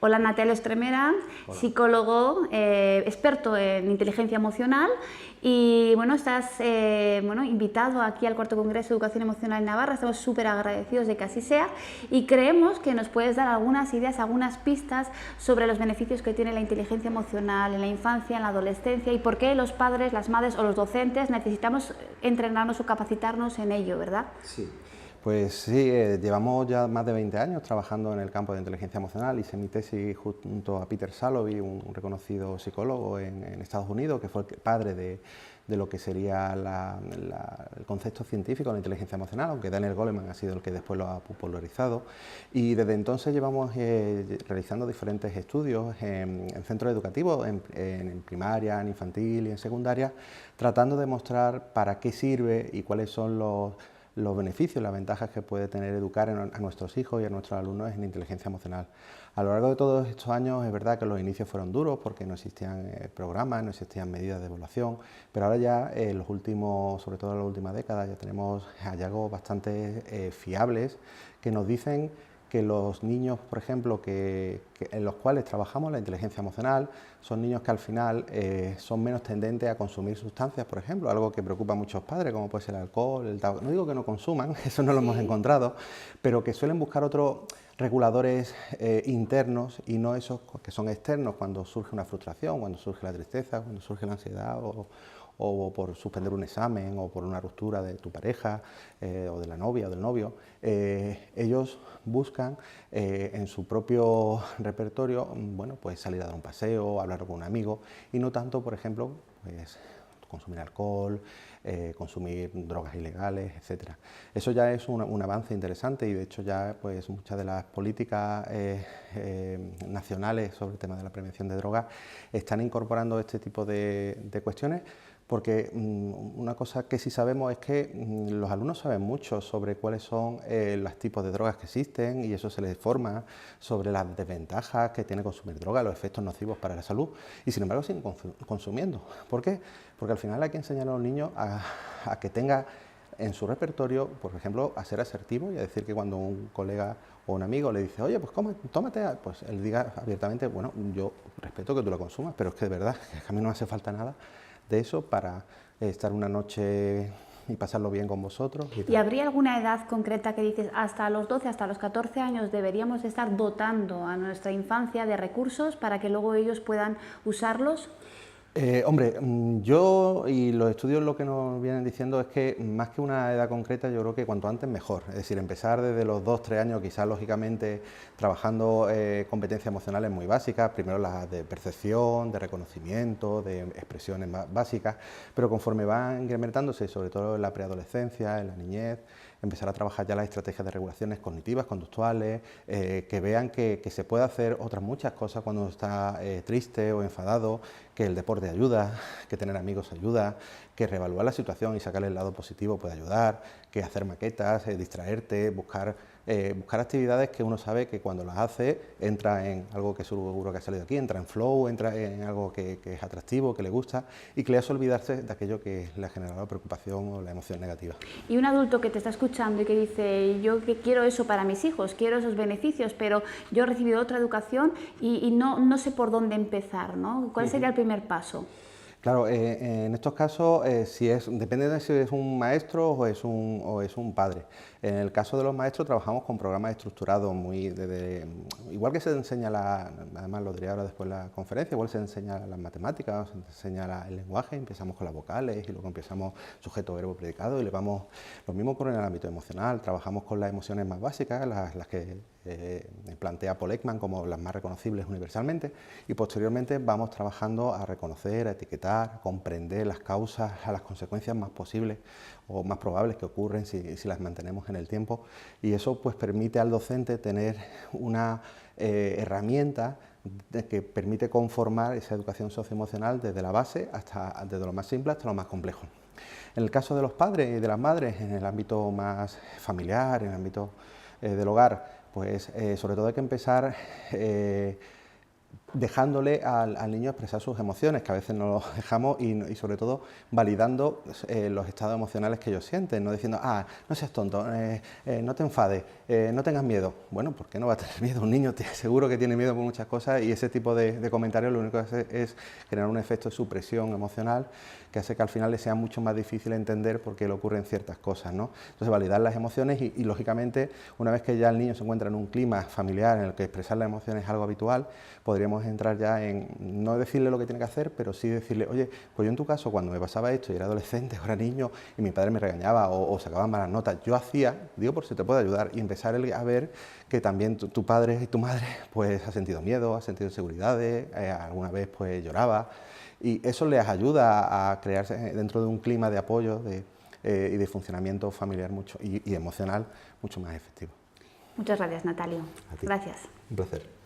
Hola, Natalia Estremera, Hola. psicólogo, experto en inteligencia emocional y bueno, estás invitado aquí al cuarto Congreso de Educación Emocional en Navarra. Estamos súper agradecidos de que así sea y creemos que nos puedes dar algunas ideas, algunas pistas sobre los beneficios que tiene la inteligencia emocional en la infancia, en la adolescencia y por qué los padres, las madres o los docentes necesitamos entrenarnos o capacitarnos en ello, ¿verdad? Sí. Pues sí, llevamos ya más de 20 años trabajando en el campo de inteligencia emocional. Hice mi tesis junto a Peter Salovey, un reconocido psicólogo en Estados Unidos, que fue el padre de lo que sería el concepto científico de la inteligencia emocional, aunque Daniel Goleman ha sido el que después lo ha popularizado. Y desde entonces llevamos realizando diferentes estudios en centros educativos, en primaria, en infantil y en secundaria, tratando de mostrar para qué sirve y cuáles son los beneficios, las ventajas que puede tener educar a nuestros hijos y a nuestros alumnos en inteligencia emocional. A lo largo de todos estos años es verdad que los inicios fueron duros porque no existían programas, no existían medidas de evaluación, pero ahora ya en los últimos, sobre todo en la última década, ya tenemos hallazgos bastante fiables que nos dicen que los niños, por ejemplo, en los cuales trabajamos la inteligencia emocional, son niños que al final son menos tendentes a consumir sustancias, por ejemplo, algo que preocupa a muchos padres, como puede ser el alcohol, el tabaco. No digo que no consuman, eso no lo hemos encontrado, pero que suelen buscar otros reguladores internos y no esos que son externos cuando surge una frustración, cuando surge la tristeza, cuando surge la ansiedad o por suspender un examen o por una ruptura de tu pareja o de la novia o del novio. Ellos buscan en su propio repertorio, bueno, pues salir a dar un paseo, hablar con un amigo y no tanto, por ejemplo, pues consumir alcohol, consumir drogas ilegales, etcétera. Eso ya es un avance interesante y de hecho ya pues muchas de las políticas nacionales sobre el tema de la prevención de drogas están incorporando este tipo de cuestiones. Porque una cosa que sí sabemos es que los alumnos saben mucho sobre cuáles son los tipos de drogas que existen y eso se les forma sobre las desventajas que tiene consumir droga, los efectos nocivos para la salud y sin embargo siguen consumiendo. ¿Por qué? Porque al final hay que enseñar a los niños a que tenga en su repertorio, por ejemplo, a ser asertivo y a decir que cuando un colega o un amigo le dice, oye, pues tómate, pues él diga abiertamente, bueno, yo respeto que tú lo consumas, pero es que de verdad, que a mí no me hace falta nada de eso para estar una noche y pasarlo bien con vosotros. ¿Y habría alguna edad concreta que dices, hasta los 12, hasta los 14 años deberíamos estar dotando a nuestra infancia de recursos para que luego ellos puedan usarlos? Hombre, yo y los estudios lo que nos vienen diciendo es que más que una edad concreta yo creo que cuanto antes mejor, es decir, empezar desde los 2-3 años quizás lógicamente trabajando competencias emocionales muy básicas, primero las de percepción, de reconocimiento, de expresiones más básicas, pero conforme van incrementándose, sobre todo en la preadolescencia, en la niñez, empezar a trabajar ya las estrategias de regulaciones cognitivas, conductuales, que vean que se puede hacer otras muchas cosas cuando uno está triste o enfadado, que el deporte ayuda, que tener amigos ayuda, que reevaluar la situación y sacarle el lado positivo puede ayudar, que hacer maquetas, distraerte, buscar actividades que uno sabe que cuando las hace entra en algo que seguro que ha salido aquí, entra en flow, entra en algo que es atractivo, que le gusta y que le hace olvidarse de aquello que le ha generado la preocupación o la emoción negativa. Y un adulto que te está escuchando y que dice, yo que quiero eso para mis hijos, quiero esos beneficios, pero yo he recibido otra educación y no sé por dónde empezar, ¿no? ¿Cuál sería el primer paso? Claro, en estos casos depende de si es un maestro o es un padre. En el caso de los maestros trabajamos con programas estructurados igual que se enseña además lo diré ahora después de la conferencia, igual se enseña las matemáticas, se enseña el lenguaje, empezamos con las vocales y luego empezamos sujeto, verbo, predicado y lo mismo ocurre en el ámbito emocional, trabajamos con las emociones más básicas, las que plantea Paul Ekman como las más reconocibles universalmente y posteriormente vamos trabajando a reconocer, a etiquetar, a comprender las causas, a las consecuencias más posibles o más probables que ocurren si las mantenemos en el tiempo y eso pues permite al docente tener una herramienta que permite conformar esa educación socioemocional desde la base desde lo más simple hasta lo más complejo. En el caso de los padres y de las madres, en el ámbito más familiar, en el ámbito del hogar, pues sobre todo hay que empezar dejándole al niño expresar sus emociones, que a veces no lo dejamos, y sobre todo validando los estados emocionales que ellos sienten, no diciendo, no seas tonto, no te enfades, no tengas miedo. Bueno, ¿por qué no va a tener miedo? Un niño seguro que tiene miedo por muchas cosas, y ese tipo de comentarios lo único que hace es generar un efecto de supresión emocional que hace que al final le sea mucho más difícil entender por qué le ocurren ciertas cosas, ¿no? Entonces, validar las emociones y lógicamente, una vez que ya el niño se encuentra en un clima familiar en el que expresar las emociones es algo habitual, podríamos entrar ya en no decirle lo que tiene que hacer, pero sí decirle, oye, pues yo en tu caso, cuando me pasaba esto y era adolescente o era niño y mi padre me regañaba o sacaba malas notas, yo hacía, digo por si te puede ayudar, y empezar a ver que también tu padre y tu madre pues ha sentido miedo, ha sentido inseguridades, alguna vez pues lloraba, y eso les ayuda a crearse dentro de un clima de apoyo y de funcionamiento familiar y emocional mucho más efectivo. Muchas gracias, Natalio. A ti. Gracias. Un placer.